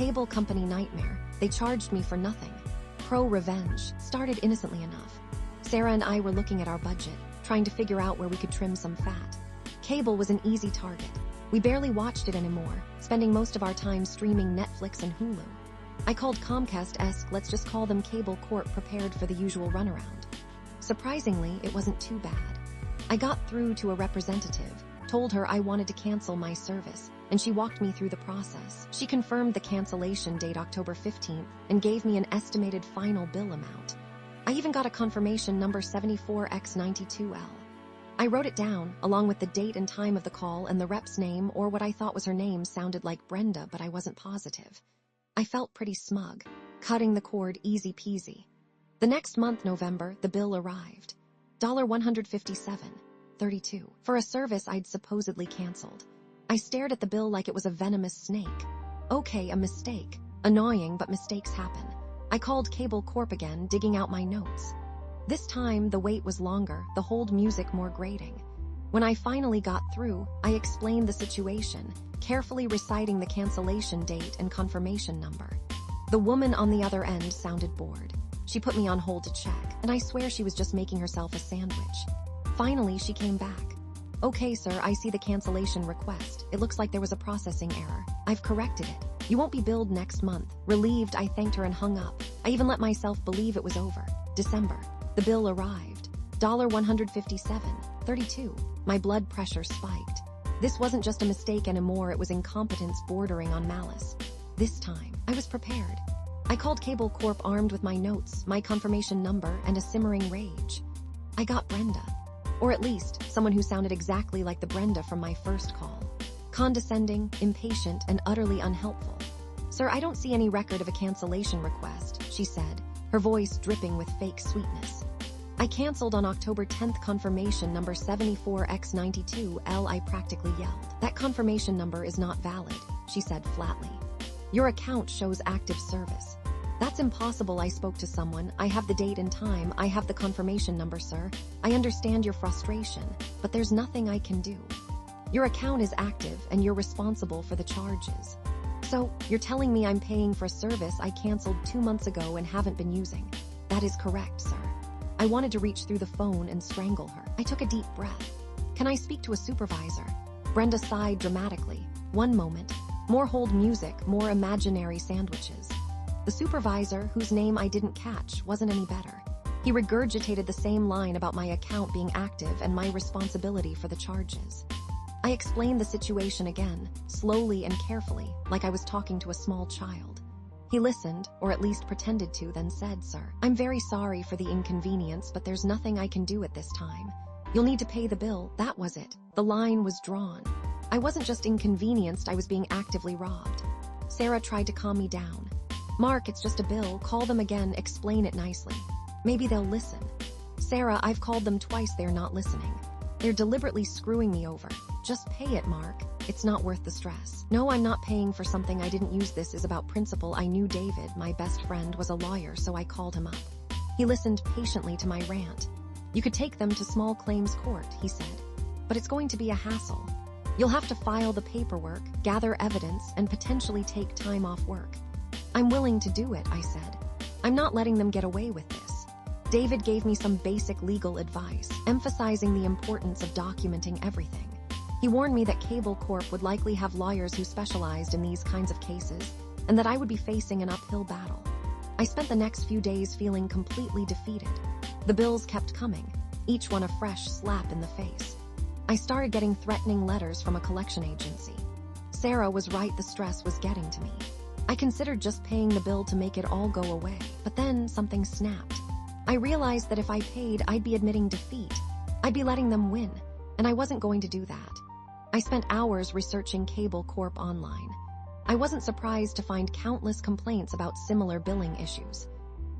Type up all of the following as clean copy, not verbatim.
Cable company nightmare. They charged me for nothing. Pro-revenge. Started innocently enough. Sarah and I were looking at our budget, trying to figure out where we could trim some fat. Cable was an easy target. We barely watched it anymore, spending most of our time streaming Netflix and Hulu. I called Comcast-esque, let's just call them Cable Corp, prepared for the usual runaround. Surprisingly, it wasn't too bad. I got through to a representative, told her I wanted to cancel my service, and she walked me through the process. She confirmed the cancellation date October 15th and gave me an estimated final bill amount. I even got a confirmation number 74X92L. I wrote it down, along with the date and time of the call, and the rep's name, or what I thought was her name, sounded like Brenda, but I wasn't positive. I felt pretty smug. Cutting the cord easy peasy. The next month, November, the bill arrived. $157.32 for a service I'd supposedly canceled. I stared at the bill like it was a venomous snake. Okay, a mistake. Annoying, but mistakes happen. I called Cable Corp again, digging out my notes. This time, the wait was longer, the hold music more grating. When I finally got through, I explained the situation, carefully reciting the cancellation date and confirmation number. The woman on the other end sounded bored. She put me on hold to check, and I swear she was just making herself a sandwich. Finally, she came back. Okay, sir, I see the cancellation request. It looks like there was a processing error. I've corrected it. You won't be billed next month. Relieved, I thanked her and hung up. I even let myself believe it was over. December. The bill arrived. $157.32. My blood pressure spiked. This wasn't just a mistake anymore, it was incompetence bordering on malice. This time, I was prepared. I called Cable Corp armed with my notes, my confirmation number, and a simmering rage. I got Brenda. Or at least, someone who sounded exactly like the Brenda from my first call. Condescending, impatient, and utterly unhelpful. Sir, I don't see any record of a cancellation request, she said, her voice dripping with fake sweetness. I canceled on October 10th, confirmation number 74X92L. I practically yelled. That confirmation number is not valid, she said flatly. Your account shows active service. That's impossible. I spoke to someone. I have the date and time. I have the confirmation number, sir. I understand your frustration, but there's nothing I can do. Your account is active and you're responsible for the charges. So, you're telling me I'm paying for a service I canceled 2 months ago and haven't been using? That is correct, sir. I wanted to reach through the phone and strangle her. I took a deep breath. Can I speak to a supervisor? Brenda sighed dramatically. One moment. More hold music, more imaginary sandwiches. The supervisor, whose name I didn't catch, wasn't any better. He regurgitated the same line about my account being active and my responsibility for the charges. I explained the situation again, slowly and carefully, like I was talking to a small child. He listened, or at least pretended to, then said, Sir, I'm very sorry for the inconvenience, but there's nothing I can do at this time. You'll need to pay the bill. That was it. The line was drawn. I wasn't just inconvenienced, I was being actively robbed. Sarah tried to calm me down. Mark, it's just a bill. Call them again, explain it nicely. Maybe they'll listen. Sarah, I've called them twice, they're not listening. They're deliberately screwing me over. Just pay it, Mark. It's not worth the stress. No, I'm not paying for something I didn't use. This is about principle. I knew David, my best friend, was a lawyer, so I called him up. He listened patiently to my rant. You could take them to small claims court, he said. But it's going to be a hassle. You'll have to file the paperwork, gather evidence, and potentially take time off work. I'm willing to do it, I said. I'm not letting them get away with this. David gave me some basic legal advice, emphasizing the importance of documenting everything. He warned me that Cable Corp would likely have lawyers who specialized in these kinds of cases, and that I would be facing an uphill battle. I spent the next few days feeling completely defeated. The bills kept coming, each one a fresh slap in the face. I started getting threatening letters from a collection agency. Sarah was right, the stress was getting to me. I considered just paying the bill to make it all go away, but then something snapped. I realized that if I paid, I'd be admitting defeat. I'd be letting them win, and I wasn't going to do that. I spent hours researching Cable Corp online. I wasn't surprised to find countless complaints about similar billing issues.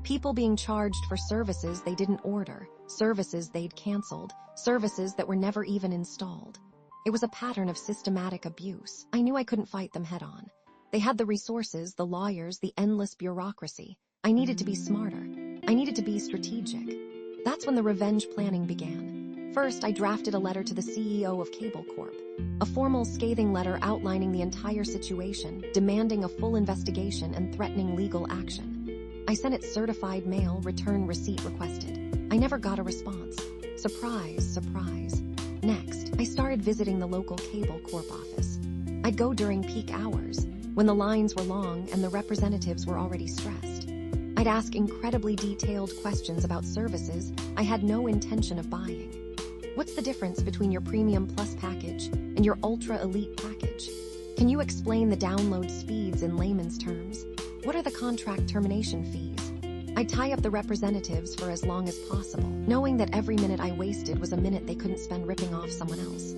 People being charged for services they didn't order, services they'd canceled, services that were never even installed. It was a pattern of systematic abuse. I knew I couldn't fight them head on. They had the resources, the lawyers, the endless bureaucracy. I needed to be smarter. I needed to be strategic. That's when the revenge planning began. First, I drafted a letter to the CEO of Cable Corp, a formal scathing letter outlining the entire situation, demanding a full investigation and threatening legal action. I sent it certified mail, return receipt requested. I never got a response. Surprise, surprise. Next, I started visiting the local Cable Corp office. I'd go during peak hours, when the lines were long and the representatives were already stressed. I'd ask incredibly detailed questions about services I had no intention of buying. What's the difference between your Premium Plus package and your Ultra Elite package? Can you explain the download speeds in layman's terms? What are the contract termination fees? I'd tie up the representatives for as long as possible, knowing that every minute I wasted was a minute they couldn't spend ripping off someone else.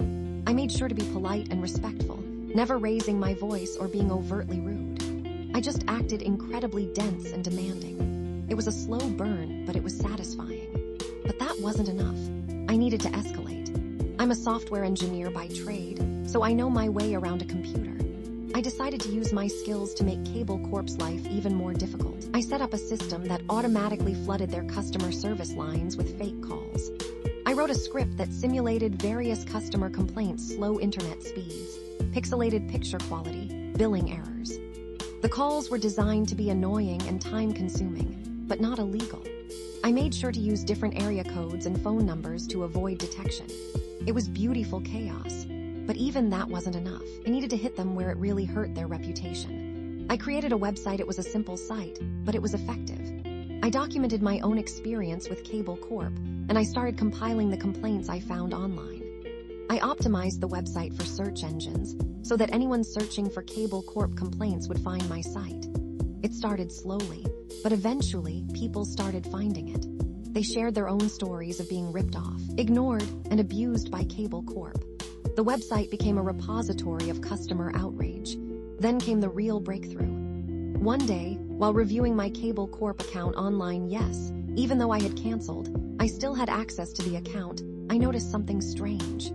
I made sure to be polite and respectful, never raising my voice or being overtly rude. I just acted incredibly dense and demanding. It was a slow burn, but it was satisfying. But that wasn't enough. I needed to escalate. I'm a software engineer by trade, so I know my way around a computer. I decided to use my skills to make Cable Corp's life even more difficult. I set up a system that automatically flooded their customer service lines with fake calls. I wrote a script that simulated various customer complaints, slow internet speeds, pixelated picture quality, billing errors. The calls were designed to be annoying and time-consuming, but not illegal. I made sure to use different area codes and phone numbers to avoid detection. It was beautiful chaos. But even that wasn't enough. I needed to hit them where it really hurt their reputation. I created a website. It was a simple site, but it was effective. I documented my own experience with Cable Corp, and I started compiling the complaints I found online. I optimized the website for search engines so that anyone searching for Cable Corp complaints would find my site. It started slowly, but eventually people started finding it. They shared their own stories of being ripped off, ignored, and abused by Cable Corp. The website became a repository of customer outrage. Then came the real breakthrough. One day, while reviewing my Cable Corp account online, yes, even though I had canceled, I still had access to the account, I noticed something strange.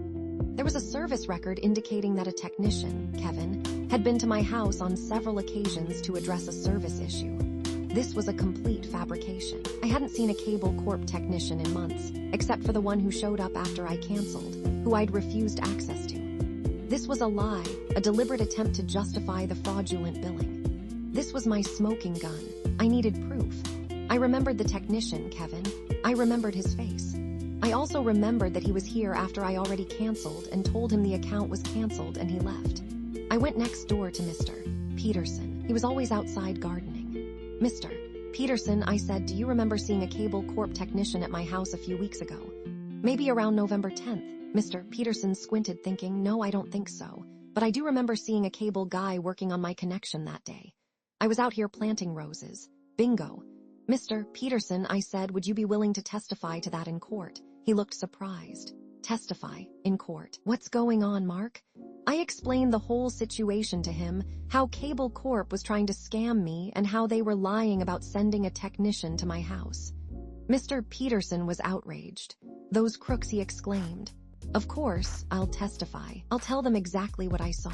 There was a service record indicating that a technician, Kevin, had been to my house on several occasions to address a service issue. This was a complete fabrication. I hadn't seen a Cable Corp technician in months, except for the one who showed up after I canceled, who I'd refused access to. This was a lie, a deliberate attempt to justify the fraudulent billing. This was my smoking gun. I needed proof. I remembered the technician, Kevin. I remembered his face. I also remembered that he was here after I already canceled and told him the account was canceled and he left. I went next door to Mr. Peterson. He was always outside gardening. Mr. Peterson, I said, do you remember seeing a Cable Corp technician at my house a few weeks ago? Maybe around November 10th. Mr. Peterson squinted, thinking, no, I don't think so. But I do remember seeing a cable guy working on my connection that day. I was out here planting roses. Bingo. Mr. Peterson, I said, would you be willing to testify to that in court? He looked surprised. Testify? In court? What's going on, Mark? I explained the whole situation to him, how Cable Corp was trying to scam me and how they were lying about sending a technician to my house. Mr. Peterson was outraged. Those crooks, he exclaimed. Of course, I'll testify. I'll tell them exactly what I saw.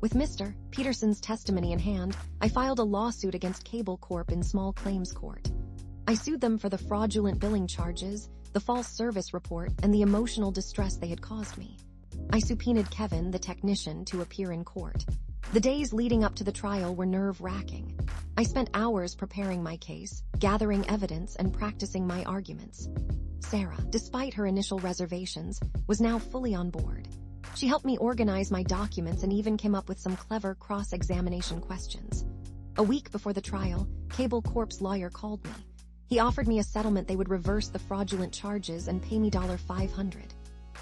With Mr. Peterson's testimony in hand, I filed a lawsuit against Cable Corp in small claims court. I sued them for the fraudulent billing charges, the false service report, and the emotional distress they had caused me. I subpoenaed Kevin, the technician, to appear in court. The days leading up to the trial were nerve-wracking. I spent hours preparing my case, gathering evidence, and practicing my arguments. Sarah, despite her initial reservations, was now fully on board. She helped me organize my documents and even came up with some clever cross-examination questions. A week before the trial, Cable Corp's lawyer called me. He offered me a settlement. They would reverse the fraudulent charges and pay me $500.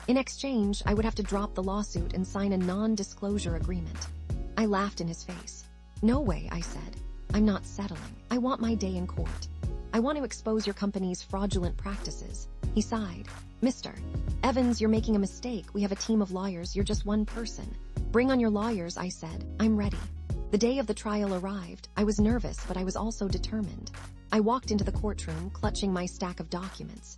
In exchange, I would have to drop the lawsuit and sign a non-disclosure agreement. I laughed in his face. No way, I said. I'm not settling. I want my day in court. I want to expose your company's fraudulent practices. He sighed. Mr. Evans, you're making a mistake. We have a team of lawyers. You're just one person. Bring on your lawyers, I said. I'm ready. The day of the trial arrived. I was nervous, but I was also determined. I walked into the courtroom, clutching my stack of documents.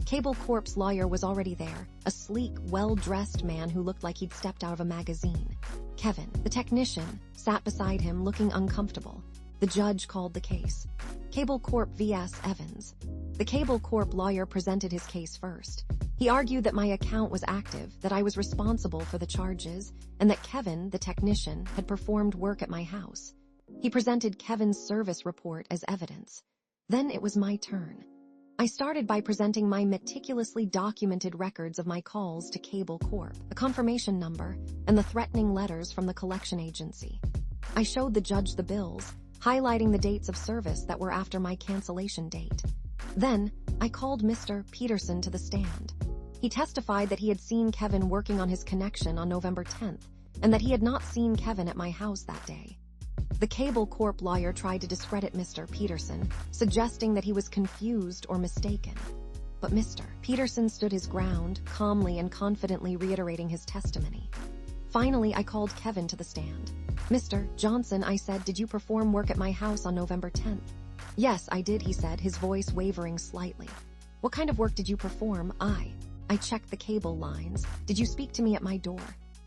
Cable Corp's lawyer was already there, a sleek, well-dressed man who looked like he'd stepped out of a magazine. Kevin, the technician, sat beside him, looking uncomfortable. The judge called the case. Cable Corp vs. Evans. The Cable Corp lawyer presented his case first. He argued that my account was active, that I was responsible for the charges, and that Kevin, the technician, had performed work at my house. He presented Kevin's service report as evidence. Then it was my turn. I started by presenting my meticulously documented records of my calls to Cable Corp, a confirmation number, and the threatening letters from the collection agency. I showed the judge the bills, highlighting the dates of service that were after my cancellation date. Then, I called Mr. Peterson to the stand. He testified that he had seen Kevin working on his connection on November 10th, and that he had not seen Kevin at my house that day. The Cable Corp lawyer tried to discredit Mr. Peterson, suggesting that he was confused or mistaken. But Mr. Peterson stood his ground, calmly and confidently reiterating his testimony. Finally, I called Kevin to the stand. "Mr. Johnson," I said, "did you perform work at my house on November 10th? "Yes, I did," he said, his voice wavering slightly. "What kind of work did you perform?" I checked the cable lines. "Did you speak to me at my door?"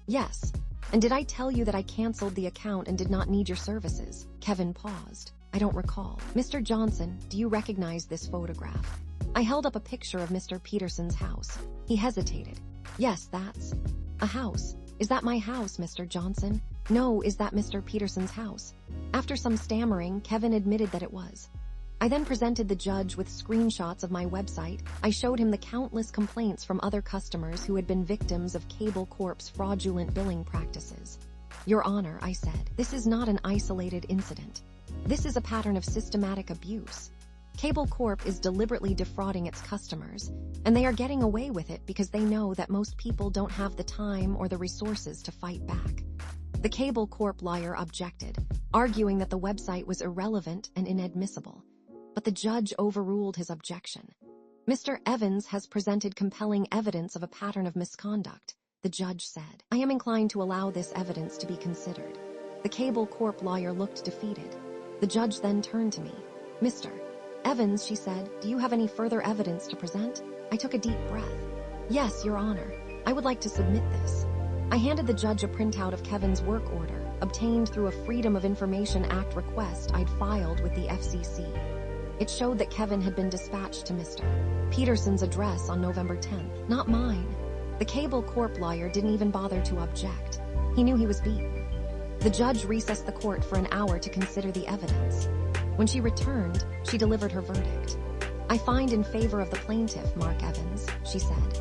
"Yes." "And did I tell you that I canceled the account and did not need your services?" Kevin paused. "I don't recall." "Mr. Johnson, do you recognize this photograph?" I held up a picture of Mr. Peterson's house. He hesitated. "Yes, that's a house. Is that my house, Mr. Johnson?" "No, is that Mr. Peterson's house?" After some stammering, Kevin admitted that it was. I then presented the judge with screenshots of my website. I showed him the countless complaints from other customers who had been victims of Cable Corp's fraudulent billing practices. "Your Honor," I said, "this is not an isolated incident. This is a pattern of systematic abuse. Cable Corp is deliberately defrauding its customers, and they are getting away with it because they know that most people don't have the time or the resources to fight back." The Cable Corp lawyer objected, arguing that the website was irrelevant and inadmissible. But the judge overruled his objection. "Mr. Evans has presented compelling evidence of a pattern of misconduct," the judge said. "I am inclined to allow this evidence to be considered." The Cable Corp lawyer looked defeated. The judge then turned to me. "Mr. Evans," she said, "do you have any further evidence to present?" I took a deep breath. "Yes, Your Honor. I would like to submit this." I handed the judge a printout of Kevin's work order, obtained through a Freedom of Information Act request I'd filed with the FCC. It showed that Kevin had been dispatched to Mr. Peterson's address on November 10th, not mine. The Cable Corp lawyer didn't even bother to object. He knew he was beaten. The judge recessed the court for an hour to consider the evidence. When she returned, she delivered her verdict. "I find in favor of the plaintiff, Mark Evans," she said.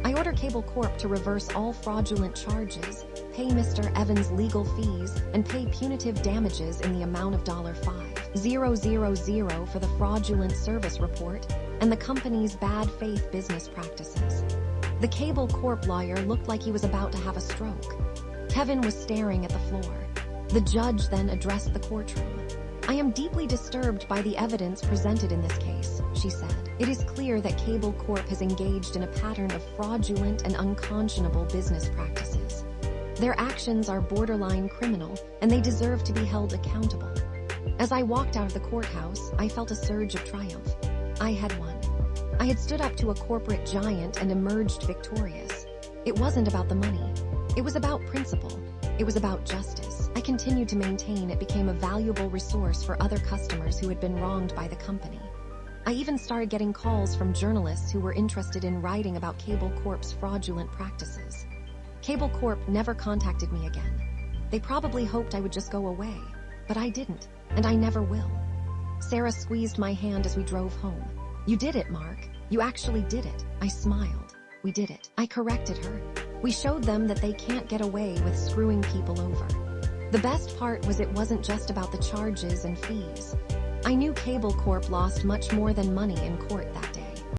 "I order Cable Corp to reverse all fraudulent charges, pay Mr. Evans legal fees, and pay punitive damages in the amount of $5,000 for the fraudulent service report and the company's bad faith business practices." The Cable Corp lawyer looked like he was about to have a stroke. Kevin was staring at the floor. The judge then addressed the courtroom. "I am deeply disturbed by the evidence presented in this case," she said. "It is clear that Cable Corp has engaged in a pattern of fraudulent and unconscionable business practices. Their actions are borderline criminal, and they deserve to be held accountable." As I walked out of the courthouse, I felt a surge of triumph. I had won. I had stood up to a corporate giant and emerged victorious. It wasn't about the money. It was about principle. It was about justice. I continued to maintain it became a valuable resource for other customers who had been wronged by the company. I even started getting calls from journalists who were interested in writing about Cable Corp's fraudulent practices. Cable Corp never contacted me again. They probably hoped I would just go away, but I didn't, and I never will. Sarah squeezed my hand as we drove home. "You did it, Mark. You actually did it." I smiled. "We did it." I corrected her. "We showed them that they can't get away with screwing people over." The best part was it wasn't just about the charges and fees. I knew Cable Corp lost much more than money in court